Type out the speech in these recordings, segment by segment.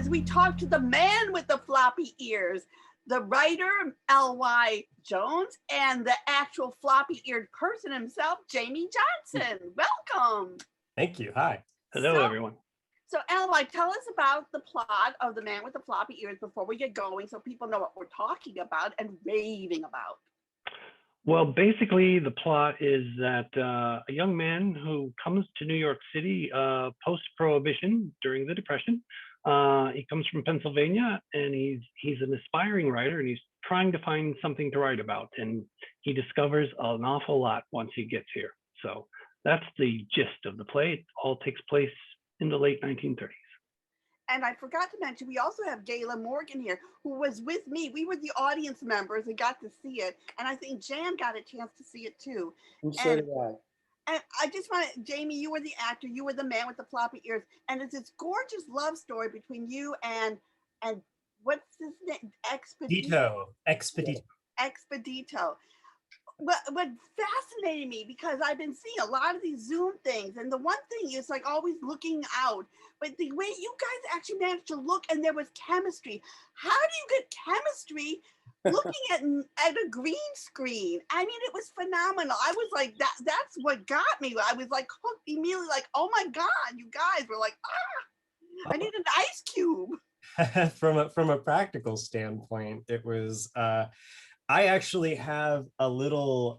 as we talk to the man with the floppy ears, the writer, Elwhy Jones, and the actual floppy-eared person himself, Jamie Johnson. Welcome. Thank you. Hi. Hello, everyone. So, Elwhy, tell us about the plot of The Man with the Floppy Ears before we get going so people know what we're talking about and raving about. Well, basically, the plot is that a young man who comes to New York City post-Prohibition during the Depression. He comes from Pennsylvania, and he's an aspiring writer, and he's trying to find something to write about. And he discovers an awful lot once he gets here. So that's the gist of the play. It all takes place in the late 1930s. And I forgot to mention, we also have Gayla Morgan here, who was with me. We were the audience members and got to see it. And I think Jan got a chance to see it too. And so did I. And I just want to, Jamie, you were the actor, you were the man with the floppy ears. And it's this gorgeous love story between you and what's his name? Expedito. What fascinated me, because I've been seeing a lot of these Zoom things, and the one thing is like always looking out, but the way you guys actually managed to look, and there was chemistry. How do you get chemistry looking at a green screen? I mean, it was phenomenal. I was like, that's what got me. I was like hooked immediately, like, oh my God, you guys were like, I need an ice cube. From a practical standpoint, it was I actually have a little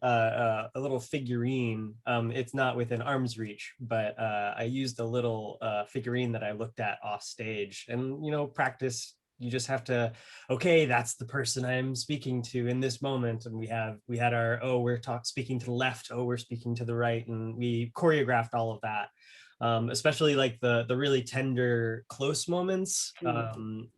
figurine. It's not within arm's reach, but I used a little figurine that I looked at off stage. And practice, you just have to, okay, that's the person I'm speaking to in this moment. And we had our, we're speaking to the left, we're speaking to the right, and we choreographed all of that. Especially like the really tender, close moments,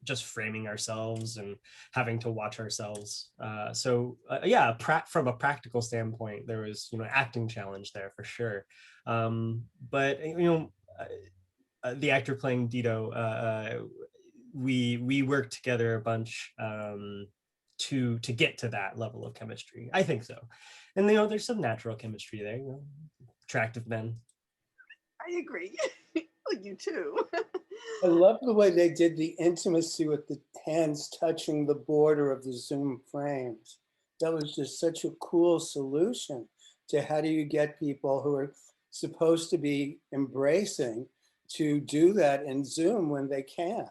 just framing ourselves and having to watch ourselves. From a practical standpoint, there was acting challenge there for sure. But the actor playing Dito, we worked together a bunch to get to that level of chemistry. I think so, and there's some natural chemistry there. Attractive men. I agree. You too. I love the way they did the intimacy with the hands touching the border of the Zoom frames. That was just such a cool solution to how do you get people who are supposed to be embracing to do that in Zoom when they can't.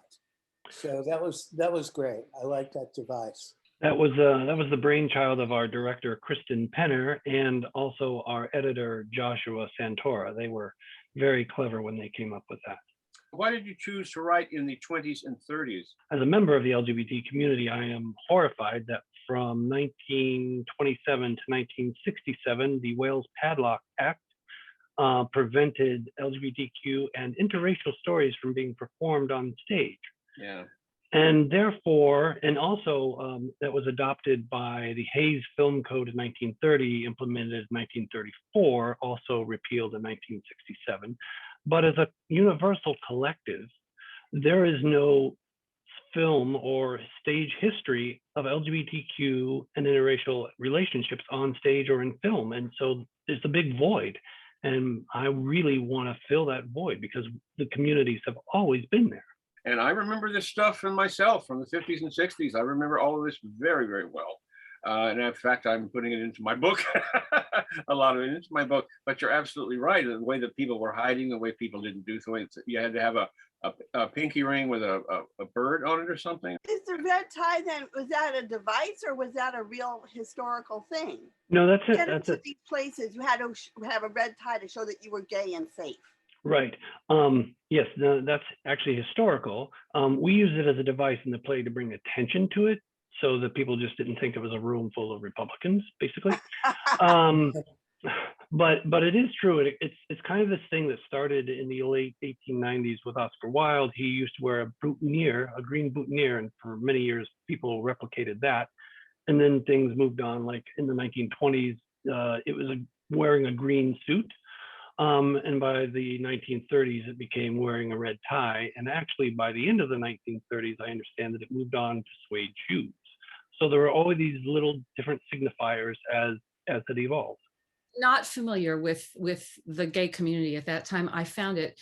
So that was great. I like that device. That was the brainchild of our director, Kristen Penner, and also our editor, Joshua Santora. They were very clever when they came up with that. Why did you choose to write in the 20s and 30s? As a member of the LGBT community, I am horrified that from 1927 to 1967, the Wales Padlock Act prevented LGBTQ and interracial stories from being performed on stage. Yeah. And therefore, and also that was adopted by the Hayes Film Code in 1930, implemented in 1934, also repealed in 1967. But as a universal collective, there is no film or stage history of LGBTQ and interracial relationships on stage or in film. And so there's a big void. And I really want to fill that void because the communities have always been there. And I remember this stuff from myself from the 50s and 60s. I remember all of this very, very well. And in fact, I'm putting it into my book, a lot of it into my book. But you're absolutely right. The way that people were hiding, the way people didn't do things, you had to have a pinky ring with a bird on it or something. Is the red tie then, was that a device or was that a real historical thing? No, that's it. That's it. These places, you had to have a red tie to show that you were gay and safe. Right. Yes, no, that's actually historical. We used it as a device in the play to bring attention to it so that people just didn't think it was a room full of Republicans, basically. But it is true. It's kind of this thing that started in the late 1890s with Oscar Wilde. He used to wear a boutonniere, a green boutonniere, and for many years, people replicated that. And then things moved on, like in the 1920s, it was wearing a green suit. And by the 1930s, it became wearing a red tie. And actually, by the end of the 1930s, I understand that it moved on to suede shoes. So there were always these little different signifiers as it evolved. Not familiar with the gay community at that time. I found it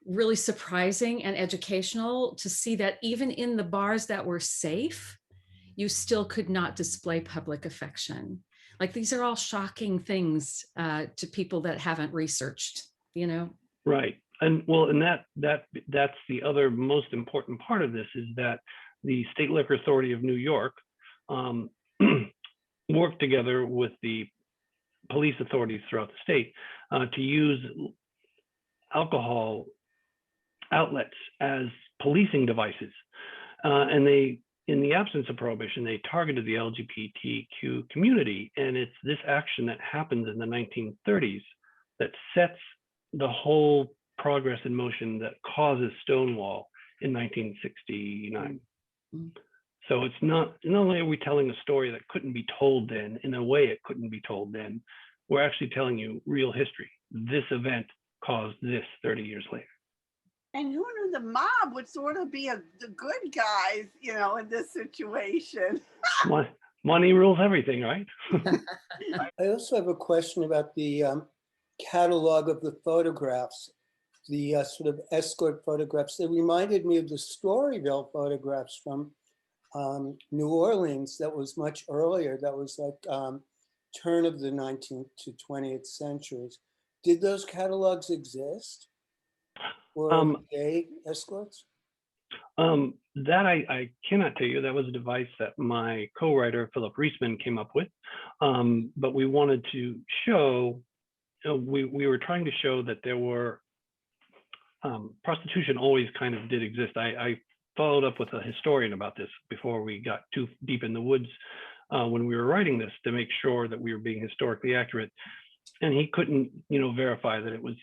really surprising and educational to see that even in the bars that were safe, you still could not display public affection. Like, these are all shocking things to people that haven't researched, you know? Right. And well, and that's the other most important part of this, is that the State Liquor Authority of New York worked together with the police authorities throughout the state to use alcohol outlets as policing devices. And they, in the absence of prohibition, they targeted the LGBTQ community. And it's this action that happens in the 1930s that sets the whole progress in motion that causes Stonewall in 1969. Mm-hmm. So it's not only are we telling a story that couldn't be told then, in a way it couldn't be told then, we're actually telling you real history. This event caused this 30 years later. And who knew the mob would sort of be the good guys, you know, in this situation? Money rules everything, right? I also have a question about the catalog of the photographs, the sort of escort photographs. They reminded me of the Storyville photographs from New Orleans that was much earlier. That was like turn of the 19th to 20th centuries. Did those catalogs exist? Or gay escorts? That I cannot tell you. That was a device that my co-writer, Philip Reisman, came up with. But we wanted to show, we were trying to show that there were, prostitution always kind of did exist. I followed up with a historian about this before we got too deep in the woods when we were writing this, to make sure that we were being historically accurate. And he couldn't, verify that it was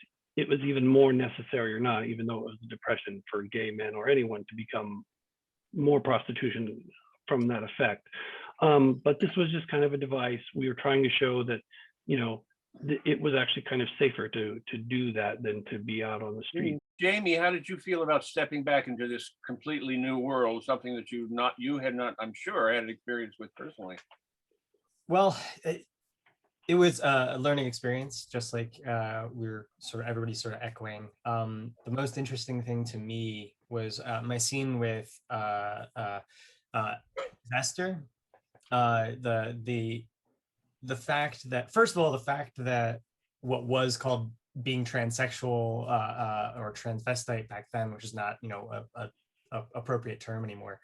even more necessary or not, even though it was a depression for gay men or anyone to become more prostitution from that effect. But this was just kind of a device. We were trying to show that, it was actually kind of safer to do that than to be out on the street. Jamie, how did you feel about stepping back into this completely new world, something that you had not, I'm sure, had experience with personally? Well, it was a learning experience, just like everybody's sort of echoing. The most interesting thing to me was my scene with Esther. The fact that, first of all, the fact that what was called being transsexual or transvestite back then, which is not, a appropriate term anymore.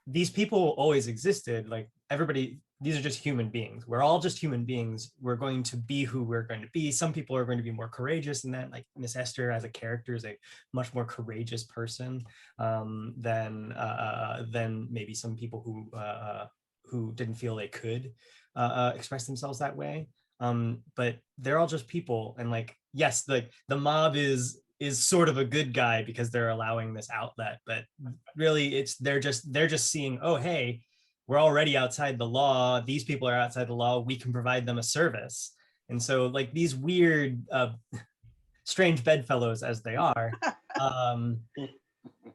These people always existed. Like, everybody, these are just human beings. We're all just human beings. We're going to be who we're going to be. Some people are going to be more courageous than that. Like Miss Esther as a character is a much more courageous person than maybe some people who didn't feel they could express themselves that way. But they're all just people. And like, yes, the mob is sort of a good guy because they're allowing this outlet, but really they're just seeing, oh, hey, we're already outside the law. These people are outside the law. We can provide them a service. And so like these weird, strange bedfellows as they are,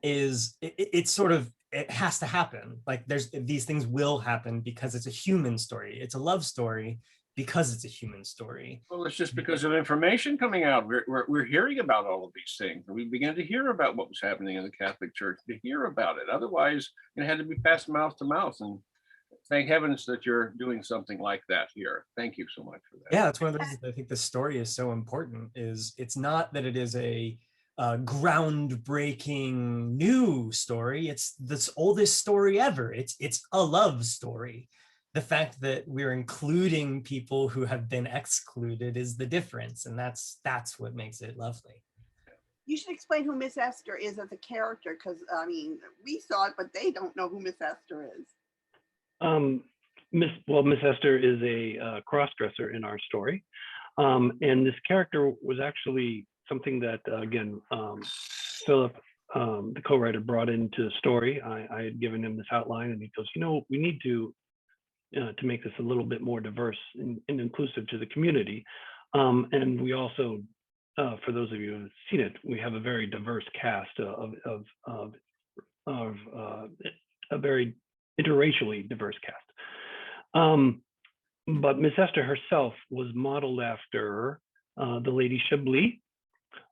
it has to happen. Like these things will happen because it's a human story. It's a love story because it's a human story. Well, it's just because of information coming out. We're hearing about all of these things. We began to hear about what was happening in the Catholic Church, to hear about it. Otherwise, it had to be passed mouth to mouth. And thank heavens that you're doing something like that here. Thank you so much for that. Yeah, that's one of the reasons I think the story is so important. Is it's not that it is a groundbreaking new story. It's the oldest story ever. It's a love story. The fact that we're including people who have been excluded is the difference, and that's what makes it lovely. You should explain who Miss Esther is as a character, because I mean, we saw it, but they don't know who Miss Esther is. Miss Esther is a cross-dresser in our story, and this character was actually something that again Philip, the co-writer, brought into the story. I had given him this outline, and he goes, we need to make this a little bit more diverse and inclusive to the community. And we also, for those of you who have seen it, we have a very diverse cast of a very interracially diverse cast. But Miss Esther herself was modeled after the Lady Chablis,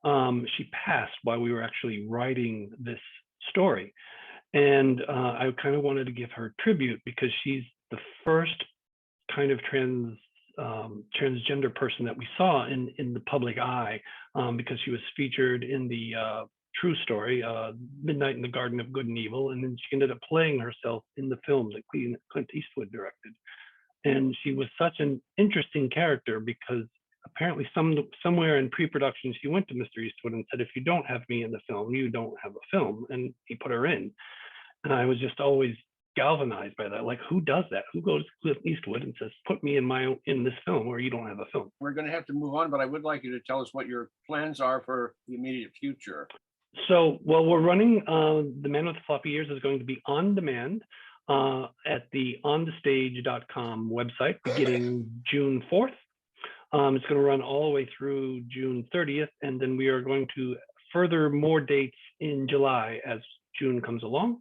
She passed while we were actually writing this story. And I kind of wanted to give her tribute because she's the first kind of transgender person that we saw in the public eye, because she was featured in the true story, Midnight in the Garden of Good and Evil, and then she ended up playing herself in the film that Clint Eastwood directed. And she was such an interesting character because apparently somewhere in pre-production, she went to Mr. Eastwood and said, if you don't have me in the film, you don't have a film. And he put her in. And I was just always galvanized by that. Like, who does that? Who goes to Clint Eastwood and says, put me in this film where you don't have a film? We're going to have to move on, but I would like you to tell us what your plans are for the immediate future. So, well, we're running, The Man with the Floppy Ears is going to be on demand at the onthestage.com website beginning June 4th. It's going to run all the way through June 30th, and then we are going to further more dates in July as June comes along.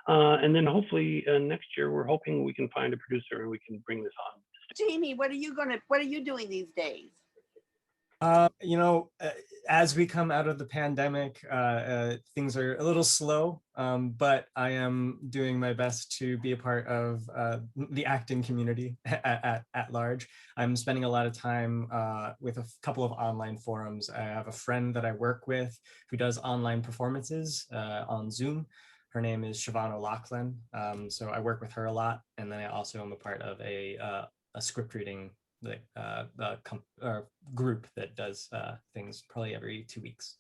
And then hopefully next year, we're hoping we can find a producer and we can bring this on. Jamie, what are you doing these days? As we come out of the pandemic, things are a little slow, but I am doing my best to be a part of the acting community at large. I'm spending a lot of time with a couple of online forums. I have a friend that I work with who does online performances on Zoom. Her name is mclaughlin. So I work with her a lot. And then I also am a part of a script reading group that does things probably every 2 weeks.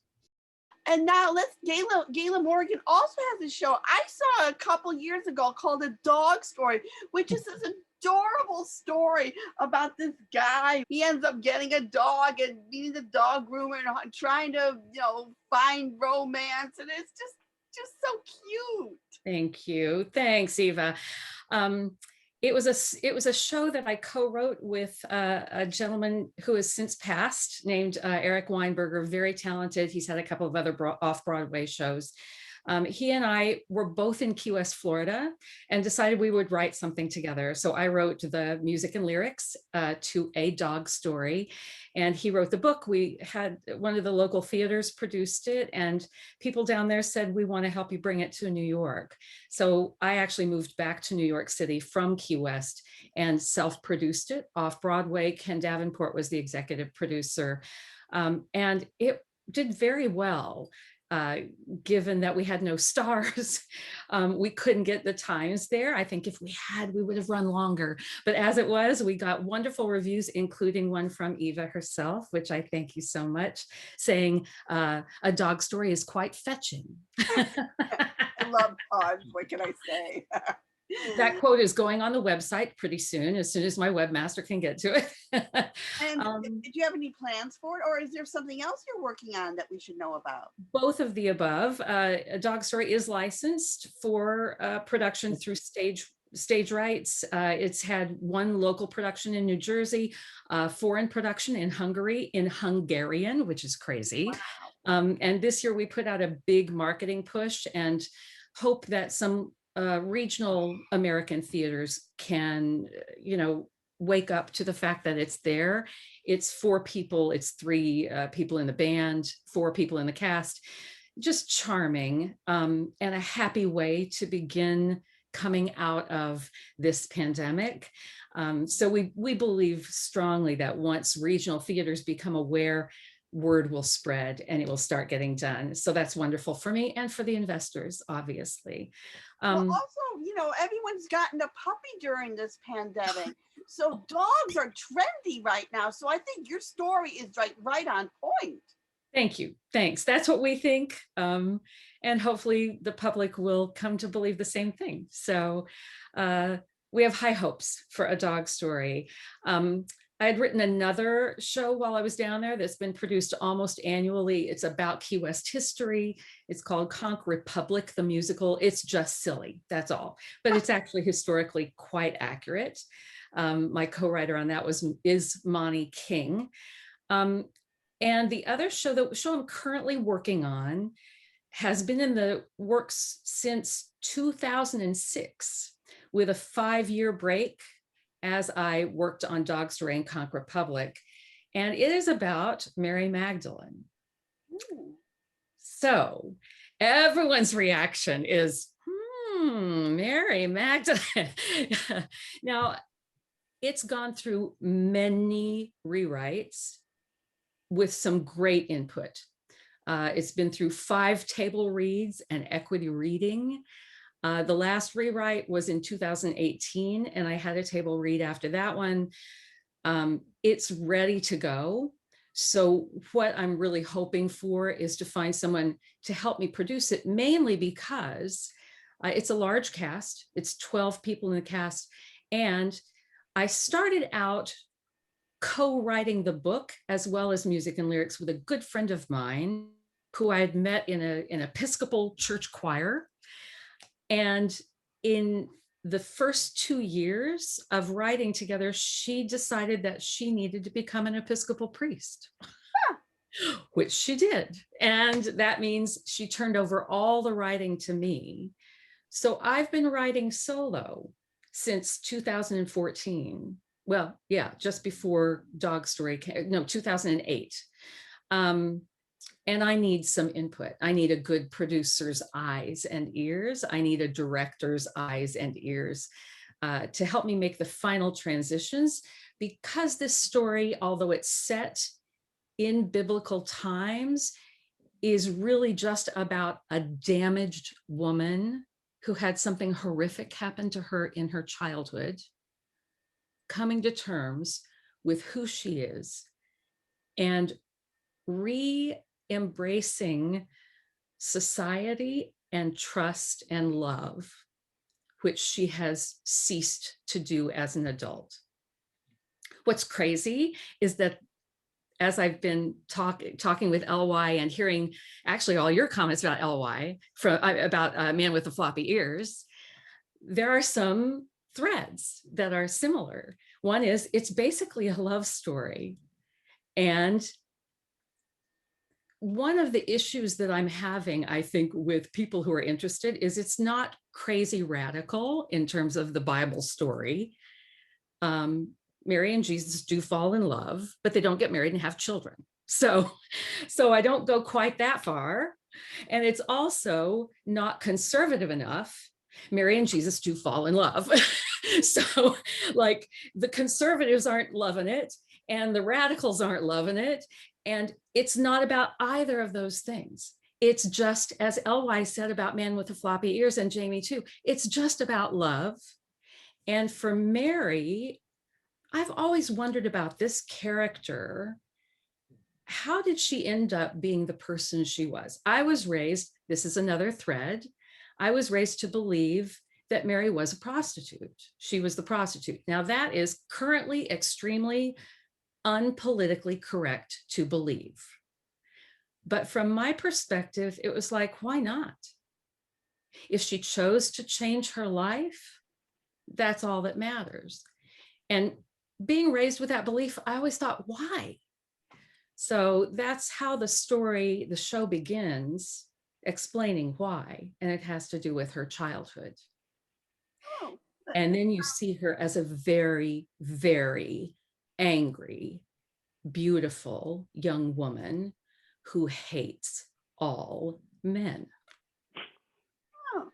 And now Gayla Morgan also has a show I saw a couple years ago called A Dog Story, which is this adorable story about this guy. He ends up getting a dog and meeting the dog groomer and trying to, find romance. And it's just so cute. Thank you. Thanks, Eva. It was a show that I co-wrote with a gentleman who has since passed named Eric Weinberger, very talented. He's had a couple of other off-Broadway shows. He and I were both in Key West, Florida, and decided we would write something together. So I wrote the music and lyrics to A Dog Story, and he wrote the book. We had one of the local theaters produced it, and people down there said, we want to help you bring it to New York. So I actually moved back to New York City from Key West and self-produced it off Broadway. Ken Davenport was the executive producer, and it did very well. Given that we had no stars, we couldn't get the times there. I think if we had, we would have run longer. But as it was, we got wonderful reviews, including one from Eva herself, which I thank you so much, saying A Dog Story is quite fetching. I love puns. What can I say? That quote is going on the website pretty soon as my webmaster can get to it. And did you have any plans for it, or is there something else you're working on that we should know about? Both of the above. A Dog Story is licensed for production through Stage Rights. It's had one local production in New Jersey, foreign production in Hungary in Hungarian, which is crazy. Wow. And this year we put out a big marketing push and hope that some regional American theaters can, wake up to the fact that it's there. It's 4 people, it's 3 people in the band, 4 people in the cast, just charming, and a happy way to begin coming out of this pandemic. So we believe strongly that once regional theaters become aware, word will spread and it will start getting done. So that's wonderful for me and for the investors, obviously. Well, also, everyone's gotten a puppy during this pandemic. So dogs are trendy right now. So I think your story is right on point. Thank you. Thanks. That's what we think. And hopefully the public will come to believe the same thing. So we have high hopes for A Dog Story. I had written another show while I was down there that's been produced almost annually. It's about Key West history. It's called Conch Republic, the musical. It's just silly, that's all. But it's actually historically quite accurate. My co-writer on that is Mony King. And the other show I'm currently working on has been in the works since 2006 with a 5-year break as I worked on Dog Story and Conch Republic. And it is about Mary Magdalene. Ooh. So everyone's reaction is, Mary Magdalene. Now, it's gone through many rewrites with some great input. It's been through 5 table reads and equity reading. The last rewrite was in 2018, and I had a table read after that one. It's ready to go. So what I'm really hoping for is to find someone to help me produce it, mainly because it's a large cast. It's 12 people in the cast. And I started out co-writing the book as well as music and lyrics with a good friend of mine who I had met in an Episcopal church choir. And in the first 2 years of writing together, she decided that she needed to become an Episcopal priest, which she did. And that means she turned over all the writing to me. So I've been writing solo since 2014. Well, yeah, just before Dog Story came, no, 2008. And I need some input. I need a good producer's eyes and ears. I need a director's eyes and ears to help me make the final transitions, because this story, although it's set in biblical times, is really just about a damaged woman who had something horrific happen to her in her childhood, coming to with who she is and re-embracing society and trust and love, which she has ceased to do as an adult. What's crazy is that as I've been talking with Elwhy and hearing actually all your comments about Elwhy, about Man with the Floppy Ears, there are some threads that are similar. One is it's basically a love story. And one of the issues that I'm having, I think, with people who are interested is it's not crazy radical in terms of the Bible story. Mary and Jesus do fall in love, but they don't get married and have children. So I don't go quite that far. And it's also not conservative enough. Mary and Jesus do fall in love. So like the conservatives aren't loving it and the radicals aren't loving it. And it's not about either of those things. It's just, as Elwhy said about Man with the Floppy Ears, and Jamie too, it's just about love. And for Mary, I've always wondered about this character. How did she end up being the person she was? I was raised, this is another thread, I was raised to believe that Mary was a prostitute. She was the prostitute. Now that is currently extremely unpolitically correct to believe. But from my perspective, it was like, why not? If she chose to change her life, that's all that matters. And being raised with that belief, I always thought, why? So that's how the story, the show begins, explaining why. And it has to do with her childhood. Oh, and then you see her as a very, very angry, beautiful young woman who hates all men. oh,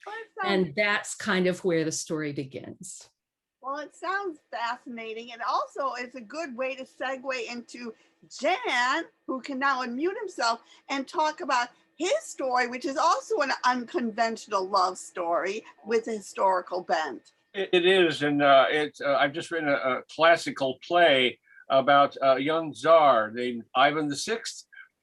well, And that's kind of where the story begins. well, it sounds fascinating. And also it's a good way to segue into Jan, who can now unmute himself and talk about his story, which is also an unconventional love story with a historical bent. It is, and I've just written a classical play about a young czar named Ivan VI.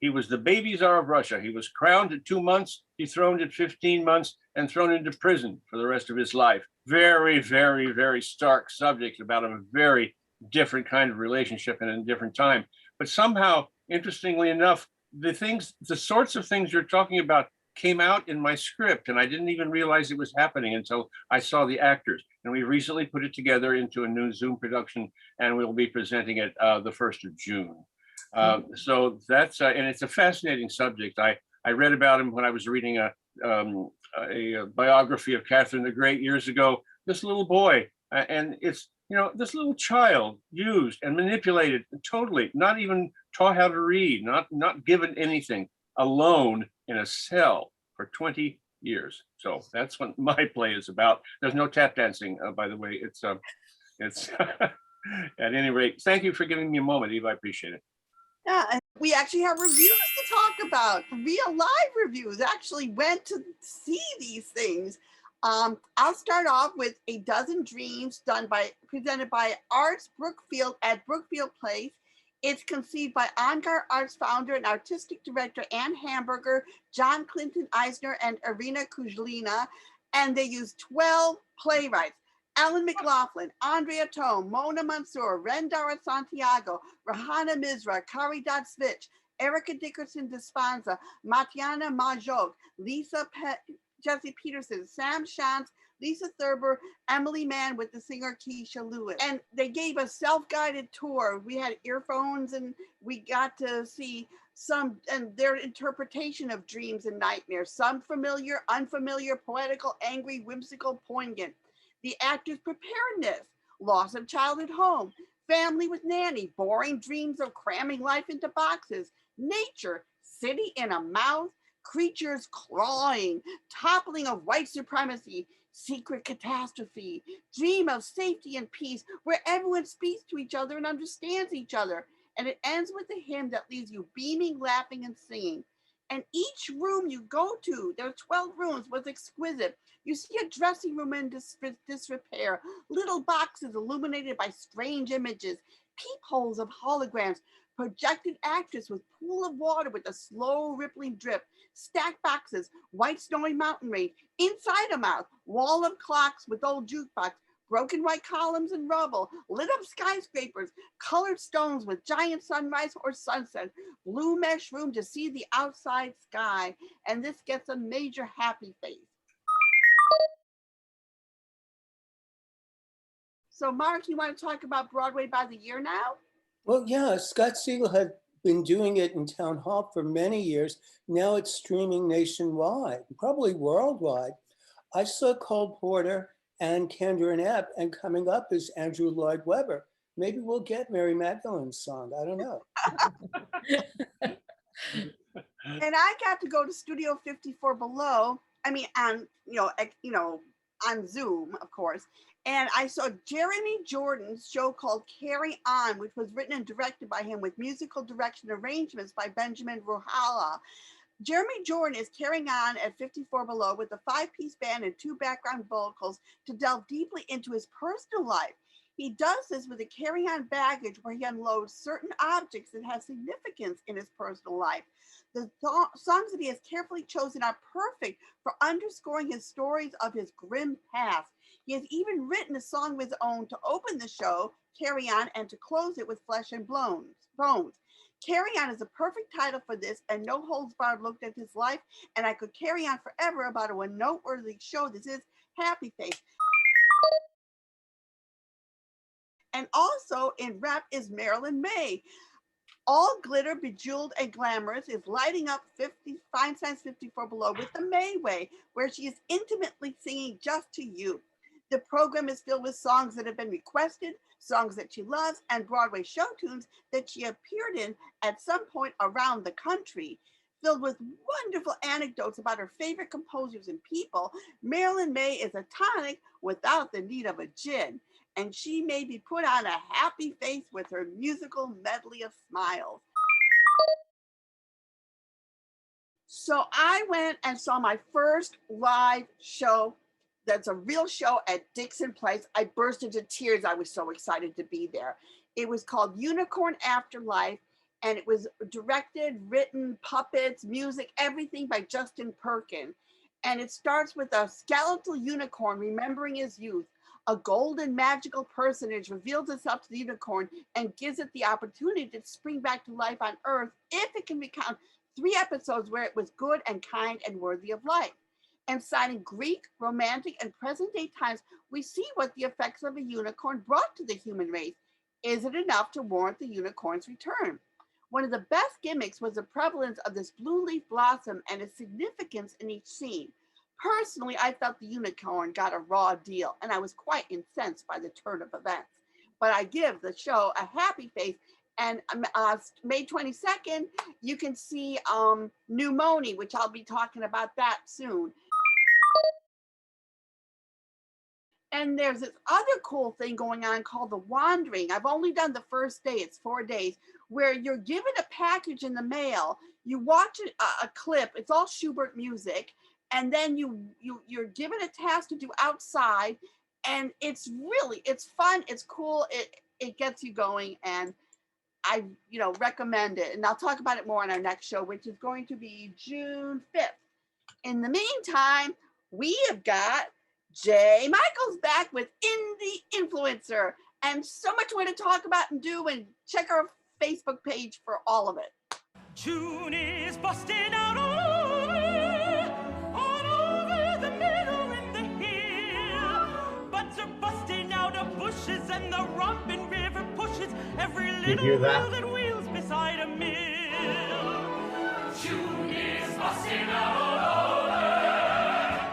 He was the baby czar of Russia. He was crowned at 2 months, dethroned at 15 months, and thrown into prison for the rest of his life. Very, very, very stark subject about a very different kind of relationship and a different time. But somehow, interestingly enough, the sorts of things you're talking about came out in my script, and I didn't even realize it was happening until I saw the actors. And we recently put it together into a new Zoom production, and we'll be presenting it the 1st of June. So that's, and it's a fascinating subject. I read about him when I was reading a biography of Catherine the Great years ago, this little boy. And it's, You know, this little child used and manipulated totally, not even taught how to read, not given anything, alone in a cell for 20 years. So that's what my play is about. There's no tap dancing, by the way. It's at any rate, thank you for giving me a moment, Eva. I appreciate it. Yeah, and we actually have reviews to talk about. Real live reviews. Actually went to see these things. I'll start off with A Dozen Dreams, presented by Arts Brookfield at Brookfield Place. It's conceived by OnGuard Arts founder and artistic director Ann Hamburger, John Clinton Eisner, and Irina Kuzlina, and they use 12 playwrights. Alan McLaughlin, Andrea Thome, Mona Mansour, Rendara Santiago, Rehana Misra, Caridad Svich, Erika Dickerson Despanza, Martyna Majok, Jesse Peterson, Sam Shantz, Lisa Thurber, Emily Mann with the singer Keisha Lewis. And they gave a self-guided tour. We had earphones and we got to see some and their interpretation of dreams and nightmares, some familiar, unfamiliar, poetical, angry, whimsical, poignant. The actors' preparedness, loss of childhood home, family with nanny, boring dreams of cramming life into boxes, nature, city in a mouth, creatures clawing, toppling of white supremacy, secret catastrophe, dream of safety and peace where everyone speaks to each other and understands each other. And it ends with a hymn that leaves you beaming, laughing, and singing. And each room you go to, there are 12 rooms, was exquisite. You see a dressing room in disrepair, little boxes illuminated by strange images, peepholes of holograms, projected actress with pool of water with a slow rippling drip, stacked boxes, white snowy mountain range, inside a mouth, wall of clocks with old jukebox, broken white columns and rubble, lit up skyscrapers, colored stones with giant sunrise or sunset, blue mesh room to see the outside sky, and this gets a major happy face. So Mark, you want to talk about Broadway by the year now? Well, yeah, Scott Siegel had been doing it in Town Hall for many years. Now it's streaming nationwide, probably worldwide. I saw Cole Porter and Kander and Ebb, and coming up is Andrew Lloyd Webber. Maybe we'll get Mary Magdalene's song. I don't know. And I got to go to Studio 54 Below. I mean, on on Zoom, of course. And I saw Jeremy Jordan's show called Carry On, which was written and directed by him with musical direction arrangements by Benjamin Ruhala. Jeremy Jordan is carrying on at 54 Below with a 5-piece band and 2 background vocals to delve deeply into his personal life. He does this with a carry-on baggage where he unloads certain objects that have significance in his personal life. The songs that he has carefully chosen are perfect for underscoring his stories of his grim past. He has even written a song of his own to open the show, Carry On, and to close it with Flesh and Bones. Carry On is a perfect title for this, and No Holds Barred looked at his life, and I could carry on forever about a noteworthy show. This is Happy Face. And also in rap is Marilyn Maye. All glitter, bejeweled, and glamorous is lighting up Fine Size 54 Below with the Maye Way, where she is intimately singing Just to You. The program is filled with songs that have been requested, songs that she loves, and Broadway show tunes that she appeared in at some point around the country. Filled with wonderful anecdotes about her favorite composers and people, Marilyn Maye is a tonic without the need of a gin, and she may be put on a happy face with her musical medley of smiles. So I went and saw my first live show that's a real show at Dixon Place. I burst into tears. I was so excited to be there. It was called Unicorn Afterlife, and it was directed, written, puppets, music, everything by Justin Perkins. And it starts with a skeletal unicorn remembering his youth. A golden magical personage reveals itself to the unicorn and gives it the opportunity to spring back to life on Earth if it can recount 3 episodes where it was good and kind and worthy of life. And citing Greek, romantic, and present-day times, we see what the effects of a unicorn brought to the human race. Is it enough to warrant the unicorn's return? One of the best gimmicks was the prevalence of this blue leaf blossom and its significance in each scene. Personally, I felt the unicorn got a raw deal, and I was quite incensed by the turn of events. but I give the show a happy face. And May 22nd, you can see new Mony, which I'll be talking about that soon. And there's this other cool thing going on called The Wandering. I've only done the first day, it's 4 days, where you're given a package in the mail, you watch a clip, it's all Schubert music, and then you're given a task to do outside, and it's fun, it's cool, it gets you going, and I recommend it. And I'll talk about it more on our next show, which is going to be June 5th. In the meantime, we have got Jay Michaels back with Indie Influencer, and so much more to talk about and do, and check our Facebook page for all of it. June is busting out all over the meadow and the hill. Buds are busting out of bushes and the romping river pushes every little wheel that wheels beside a mill. June is busting out all over.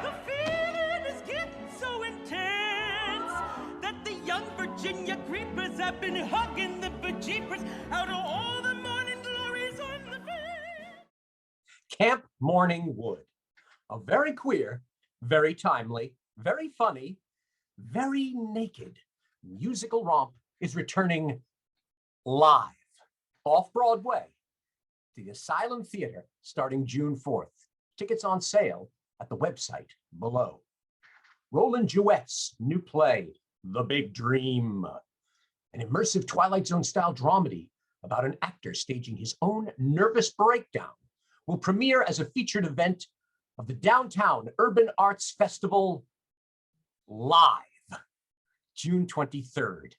The feeling is getting so intense that the young Virginia creepers have been hugging the bejeepers out of all the morning glories on the bed. Camp Morning Wood. A very queer, very timely, very funny, very naked musical romp is returning live off Broadway, the Asylum Theater, starting June 4th. Tickets on sale at the website below. Roland Jouet's new play, The Big Dream, an immersive Twilight Zone style dramedy about an actor staging his own nervous breakdown, will premiere as a featured event of the Downtown Urban Arts Festival live June 23rd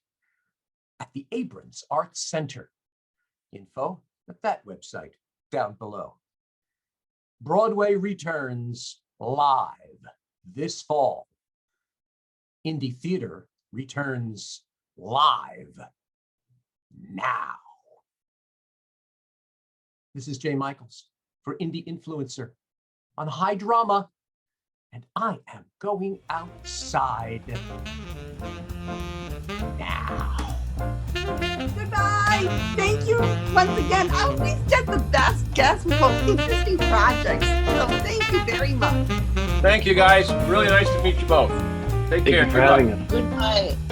at the Abrams Arts Center. Info at that website down below. Broadway returns live this fall. Indie Theater returns live now. This is Jay Michaels for Indie Influencer on High Drama, and I am going outside now. Goodbye. Thank you once again. I always get the best guests with most interesting projects. So thank you very much. Thank you, guys. Really nice to meet you both. Take care. Thank you for having us. Goodbye.